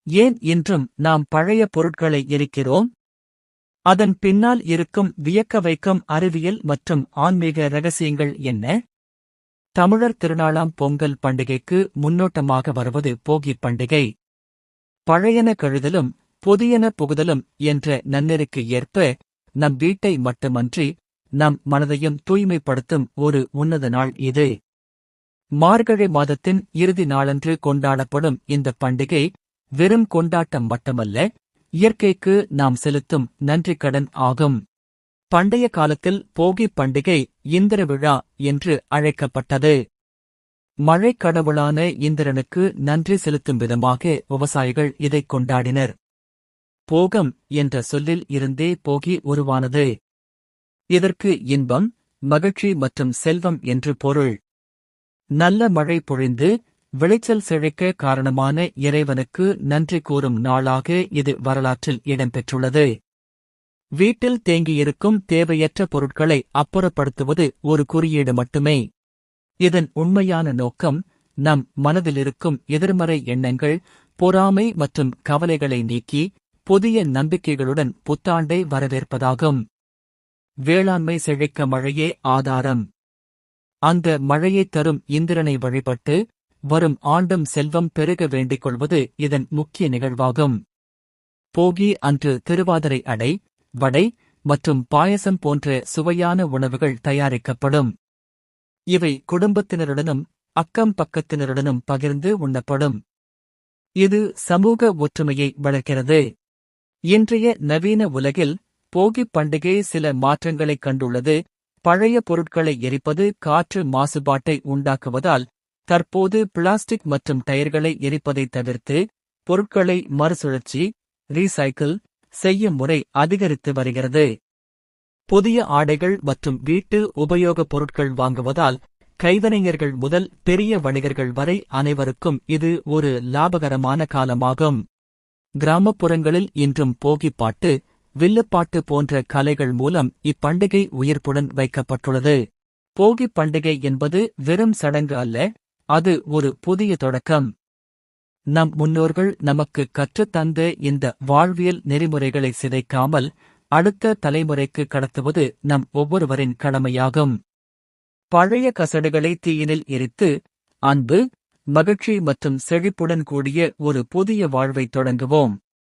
ஏன் இன்றும் நாம் பழைய பொருட்களை எரிக்கிறோம்? அதன் பின்னால் இருக்கும் வியக்க வைக்கும் அறிவியல் மற்றும் ஆன்மீக ரகசியங்கள் என்ன? தமிழர் திருநாளாம் பொங்கல் பண்டிகைக்கு முன்னோட்டமாக வருவது போகிப் பண்டிகை. பழையன கழிதலும் புதியன புகுதலும் என்ற நன்னெறிக்கு ஏற்ப நம் வீட்டை மட்டுமன்றி நம் மனதையும் தூய்மைப்படுத்தும் ஒரு உன்னத நாள் இது. மார்கழி மாதத்தின் இறுதி நாளன்று கொண்டாடப்படும் இந்த பண்டிகை வெறும் கொண்டாட்டம் மட்டுமல்ல, இயற்கைக்கு நாம் செலுத்தும் நன்றிக்கடன் ஆகும். பண்டைய காலத்தில் போகிப் பண்டிகை இந்திர விழா என்று அழைக்கப்பட்டது. மழைக் கடவுளான இந்திரனுக்கு நன்றி செலுத்தும் விதமாக விவசாயிகள் இதைக் கொண்டாடினர். போகம் என்ற சொல்லில் இருந்தே போகி உருவானது. இதற்கு இன்பம், மகிழ்ச்சி மற்றும் செல்வம் என்று பொருள். நல்ல மழை பொழிந்து விளைச்சல் செழிக்க காரணமான இறைவனுக்கு நன்றி கூறும் நாளாக இது வரலாற்றில் இடம்பெற்றுள்ளது. வீட்டில் தேங்கியிருக்கும் தேவையற்ற பொருட்களை அப்புறப்படுத்துவது ஒரு குறியீடு மட்டுமே. இதன் உண்மையான நோக்கம் நம் மனதிலிருக்கும் எதிர்மறை எண்ணங்கள், பொறாமை மற்றும் கவலைகளை நீக்கி புதிய நம்பிக்கைகளுடன் புத்தாண்டை வரவேற்பதாகும். வேளாண்மை செழிக்க மழையே ஆதாரம். அந்த மழையைத் தரும் இந்திரனை வழிபட்டு வரும் ஆண்டும் செல்வம் பெருக வேண்டிக் கொள்வது இதன் முக்கிய நிகழ்வாகும். போகி அன்று திருவாதிரை அடை, வடை மற்றும் பாயசம் போன்ற சுவையான உணவுகள் தயாரிக்கப்படும். இவை குடும்பத்தினருடனும் அக்கம் பக்கத்தினருடனும் பகிர்ந்து உண்ணப்படும். இது சமூக ஒற்றுமையை வளர்க்கிறது. இன்றைய நவீன உலகில் போகிப் பண்டிகை சில மாற்றங்களைக் கண்டுள்ளது. பழைய பொருட்களை எரிப்பது காற்று மாசுபாட்டை உண்டாக்குவதால் தற்போது பிளாஸ்டிக் மற்றும் டயர்களை எரிப்பதை தவிர்த்து பொருட்களை மறுசுழற்சி ரீசைக்கிள் செய்யும் முறை அதிகரித்து வருகிறது. புதிய ஆடைகள் மற்றும் வீட்டு உபயோகப் பொருட்கள் வாங்குவதால் கைவினைஞர்கள் முதல் பெரிய வணிகர்கள் வரை அனைவருக்கும் இது ஒரு லாபகரமான காலமாகும். கிராமப்புறங்களில் இன்றும் போகிப்பாட்டு, வில்லுப்பாட்டு போன்ற கலைகள் மூலம் இப்பண்டிகை உயிர்ப்புடன் வைக்கப்பட்டுள்ளது. போகிப் பண்டிகை என்பது வெறும் சடங்கு அல்ல, அது ஒரு புதிய தொடக்கம். நம் முன்னோர்கள் நமக்கு கற்றுத்தந்த இந்த வாழ்வியல் நெறிமுறைகளை சிதைக்காமல் அடுத்த தலைமுறைக்கு கடத்துவது நம் ஒவ்வொருவரின் கடமையாகும். பழைய கசடுகளை தீயினில் எரித்து அன்பு, மகிழ்ச்சி மற்றும் செழிப்புடன் கூடிய ஒரு புதிய வாழ்வைத் தொடங்குவோம்.